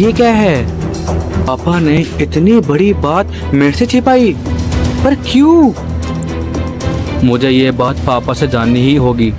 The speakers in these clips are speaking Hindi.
ये क्या है? पापा ने इतनी बड़ी बात मेरे से छिपाई, पर क्यों? मुझे ये बात पापा से जाननी ही होगी।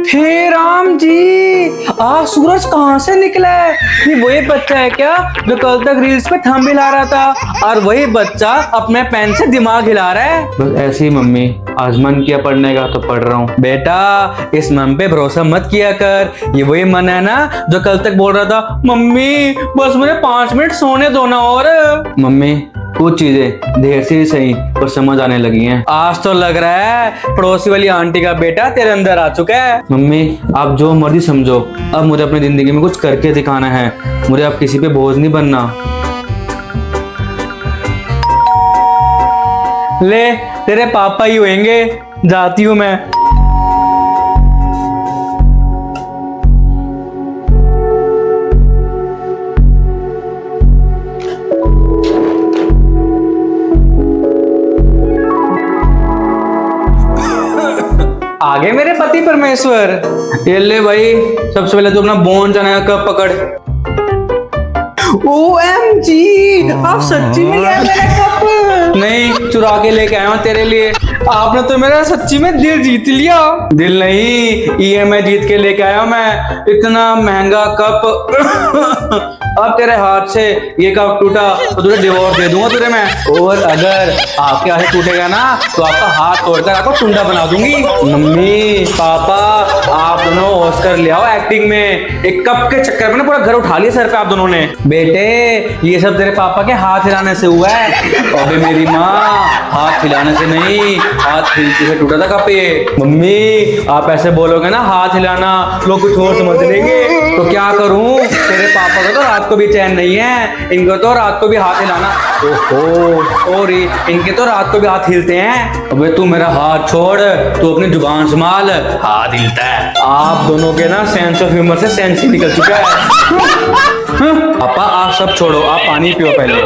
हे राम जी, आज सूरज कहाँ से निकला है? ये वही बच्चा है क्या जो कल तक रील्स पे थंब हिला रहा था, और वही बच्चा अपने पेन से दिमाग हिला रहा है? बस ऐसे ही मम्मी, आज मन किया पढ़ने का तो पढ़ रहा हूँ। बेटा, इस मन पे भरोसा मत किया कर। ये वही मन है ना जो कल तक बोल रहा था, मम्मी बस मुझे 5 मिनट सोने दो ना। और मम्मी, कुछ चीजें देर से ही सही पर समझ आने लगी हैं। आज तो लग रहा है पड़ोसी वाली आंटी का बेटा तेरे अंदर आ चुका है। मम्मी, आप जो मर्जी समझो, अब मुझे अपनी जिंदगी में कुछ करके दिखाना है। मुझे अब किसी पे बोझ नहीं बनना। ले, तेरे पापा ही होंगे। जाती हूँ मैं। आगे मेरे पति परमेश्वर। ये ले भाई, सबसे पहले तो अपना बोन चना का कप पकड़। OMG, आप सच्ची में लिया मेरा कप? नहीं, चुरा के लेके आया हूँ तेरे लिए। आपने तो मेरा सच्ची में दिल जीत लिया। दिल नहीं, EMI जीत के लेके आया हूं मैं। इतना महंगा कप। अब तेरे हाथ से ये कप टूटा तो तुझे डिवोर्स दे दूंगा तुझे मैं। और अगर आपके हाथ से टूटेगा ना तो आपका हाथ तोड़कर आपको टुंडा बना दूंगी। मम्मी पापा, आप दोनों ऑस्कर ले आओ एक्टिंग में। एक कप के चक्कर में ना पूरा घर उठा लिया सर पे आप दोनों ने। बेटे, ये सब तेरे पापा के हाथ हिलाने से हुआ है। अबे मेरी माँ, हाथ हिलाने से नहीं, हाथ हिलते से टूटा था कप ये। मम्मी, आप ऐसे बोलोगे ना हाथ हिलाना, लोग कुछ और समझ लेंगे। तो क्या करूं? तेरे पापा को तो रात को भी चैन नहीं है, इनको तो रात को भी हाथ हिलाना। ओहो, सॉरी, इनके तो रात को भी हाथ हिलते हैं। अबे तू मेरा हाथ छोड़, तू अपनी जुबान संभाल। हाथ हिलता है। आप दोनों के ना सेंस ऑफ ह्यूमर से सेंस ही निकल चुका है। पापा आप सब छोड़ो, आप पानी पियो पहले।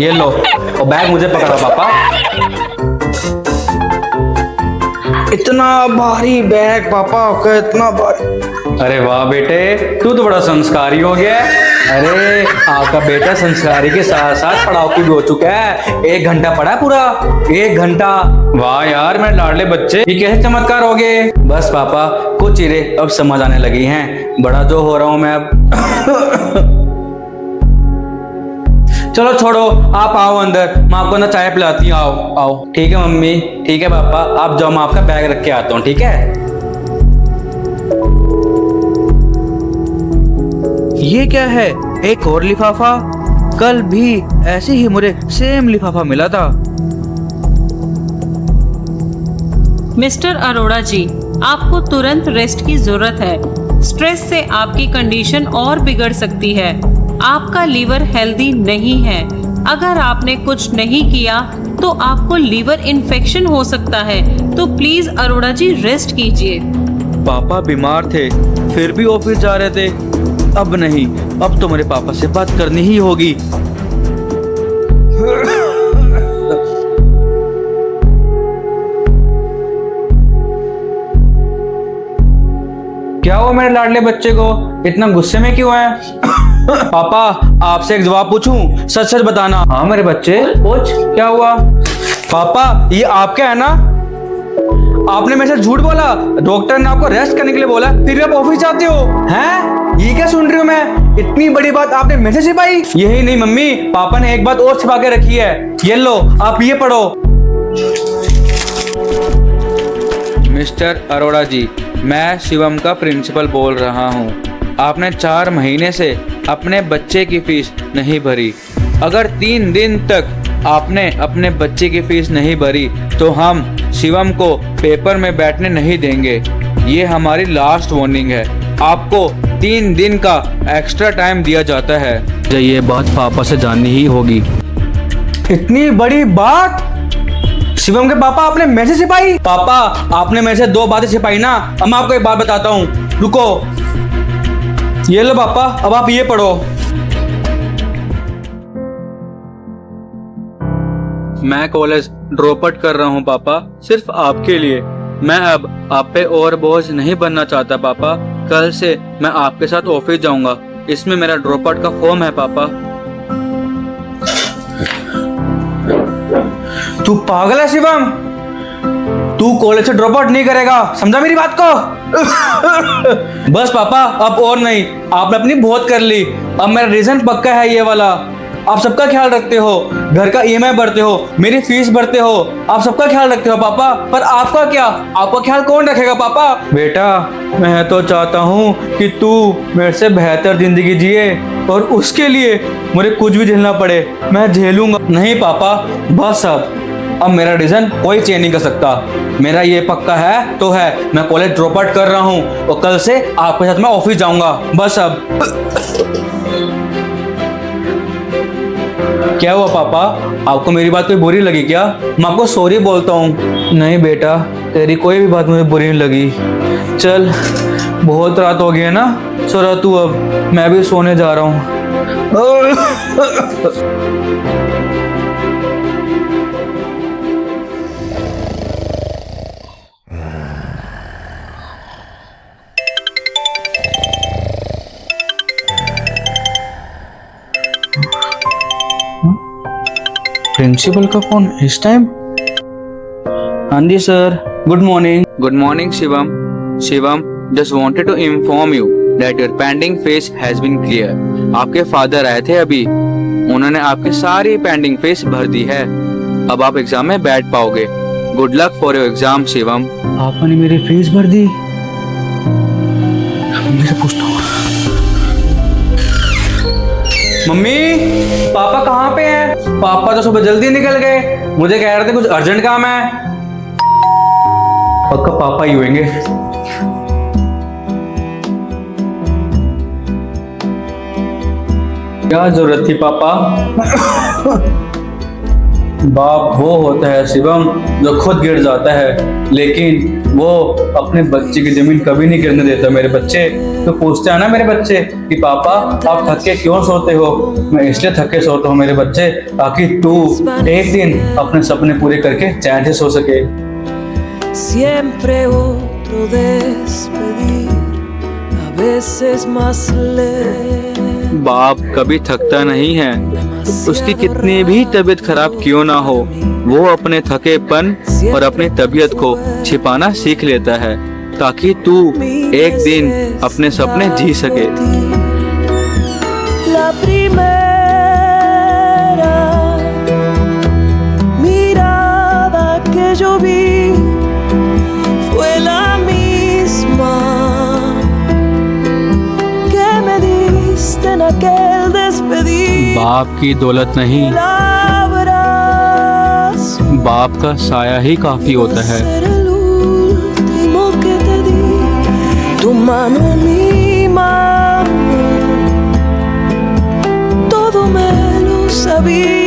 ये लो, और बैग मुझे पकड़ा पापा। इतना भारी बैग पापा का, इतना भारी। अरे वाह बेटे, तू तो बड़ा संस्कारी हो गया। अरे आपका बेटा संस्कारी के साथ साथ पढ़ाकू भी हो चुका है। 1 घंटा पढ़ा पूरा, 1 घंटा। वाह यार मेरे लाडले बच्चे, ये कैसे चमत्कार हो गए? बस पापा, कुछ चीजें अब समझ आने लगी हैं। बड़ा जो हो रहा हूं मैं अब। चलो छोड़ो, आप आओ अंदर, मैं आपको ना चाय पिलाती हूँ। आओ आओ। ठीक है मम्मी, ठीक है पापा, आप जाओ, मैं आपका बैग रख के आता हूँ, ठीक है? ये क्या है? एक और लिफाफा। कल भी ऐसे ही मुझे सेम लिफाफा मिला था। मिस्टर अरोड़ा जी, आपको तुरंत रेस्ट की जरूरत है। स्ट्रेस से आपकी कंडीशन और बिगड़ सकती है। आपका लीवर हेल्दी नहीं है। अगर आपने कुछ नहीं किया तो आपको लीवर इन्फेक्शन हो सकता है। तो प्लीज अरोड़ा जी रेस्ट कीजिए। पापा बीमार थे, फिर भी ऑफिस जा रहे थे। अब नहीं, अब तो मेरे पापा से बात करनी ही होगी। क्या हुआ मेरे लाडले बच्चे को, इतना गुस्से में क्यों है? पापा, आपसे एक जवाब पूछूं? सच सच बताना। हाँ मेरे बच्चे, पूछ, क्या हुआ? पापा, ये आपका है ना? आपने मेरे से झूठ बोला। डॉक्टर ने आपको रेस्ट करने के लिए बोला, फिर भी आप ऑफिस जाते हो। हैं? ये क्या सुन रही हूँ मैं? इतनी बड़ी बात आपने मेरे से छिपाई? यही नहीं मम्मी, पापा ने एक बात और छिपा के रखी है। ये लो, आप ये पढ़ो। मिस्टर अरोड़ा जी, मैं शिवम का प्रिंसिपल बोल रहा हूँ। आपने 4 महीने से अपने बच्चे की फीस नहीं भरी। अगर 3 दिन तक आपने अपने बच्चे की फीस नहीं भरी तो हम शिवम को पेपर में बैठने नहीं देंगे। ये हमारी लास्ट वार्निंग है। आपको 3 दिन का एक्स्ट्रा टाइम दिया जाता है। मुझे ये बात पापा से जाननी ही होगी। इतनी बड़ी बात? शिवम के पापा, आपने मेरे से छिपाई? पापा, आपने मेरे से 2 बातें छिपाई ना। अब मैं आपको एक बात बताता हूँ, रुको। ये लो पापा, अब आप ये पढ़ो। मैं कॉलेज ड्रॉप आउट कर रहा हूँ पापा, सिर्फ आपके लिए। मैं अब आप पे और बोझ नहीं बनना चाहता पापा। कल से मैं आपके साथ ऑफिस जाऊंगा। इसमें मेरा ड्रॉप आउट का फॉर्म है पापा। तू पागल है शिवम? तू कॉलेज से ड्रॉप आउट नहीं करेगा, समझा मेरी बात को? बस पापा, अब और नहीं, आपने अपनी बहुत कर ली। अब मेरा रीजन पक्का है ये वाला। आप सबका ख्याल रखते हो, घर का ईएमआई भरते हो, मेरी फीस भरते हो, आप सबका ख्याल रखते हो पापा। पर आपका क्या? आपका ख्याल कौन रखेगा पापा? बेटा, मैं तो चाहता हूँ कि तू मेरे से बेहतर जिंदगी जिए, और उसके लिए मुझे कुछ भी झेलना पड़े, मैं झेलूंगा। नहीं पापा, बस अब मेरा डिसीजन कोई चेंज नहीं कर सकता। मेरा ये पक्का है तो है, मैं कॉलेज ड्रॉप आउट कर रहा हूँ और कल से आपके साथ मैं ऑफिस जाऊंगा। बस अब। क्या हुआ पापा, आपको मेरी बात कोई बुरी लगी क्या? मैं आपको सॉरी बोलता हूँ। नहीं बेटा, तेरी कोई भी बात मुझे बुरी नहीं लगी। चल, बहुत रात हो गई है ना, सो रहा तू, अब मैं भी सोने जा रहा हूँ। प्रिंसिपल का फोन इस टाइम? हाँ जी sir, good morning. Good morning Shivam. Shivam, just wanted to inform you that your pending fees has been clear. आपके फादर आए थे अभी, उन्होंने आपकी सारी पेंडिंग फीस भर दी है। अब आप एग्जाम में बैठ पाओगे। Good luck for your exam Shivam. आपने मेरी फीस भर दी? मम्मी से पूछता हूँ। मम्मी, पापा कहाँ पे हैं? पापा तो सुबह जल्दी निकल गए, मुझे कह रहे थे कुछ अर्जेंट काम है। पक्का पापा ही होंगे। क्या जरूरत थी पापा? बाप वो होता है शिवम जो खुद गिर जाता है, लेकिन वो अपने बच्चे की जमीन कभी नहीं गिरने देता। मेरे बच्चे तो पूछते हैं ना मेरे बच्चे कि पापा आप थक के क्यों सोते हो? मैं इसलिए थक के सोता हूँ मेरे बच्चे, ताकि तू एक दिन अपने सपने पूरे करके चैन से सो सके। Siempre otro despedir, a veces más lejos. बाप कभी थकता नहीं है, उसकी कितनी भी तबीयत खराब क्यों ना हो, वो अपने थकेपन और अपनी तबीयत को छिपाना सीख लेता है, ताकि तू एक दिन अपने सपने जी सके। La primera mirada que yo vi fue la misma que me diste en aquel despedir. बाप की दौलत नहीं, El abrazo बाप का साया ही काफी होता है। ser el último que te di, tu mano en mi mano, todo me lo sabía.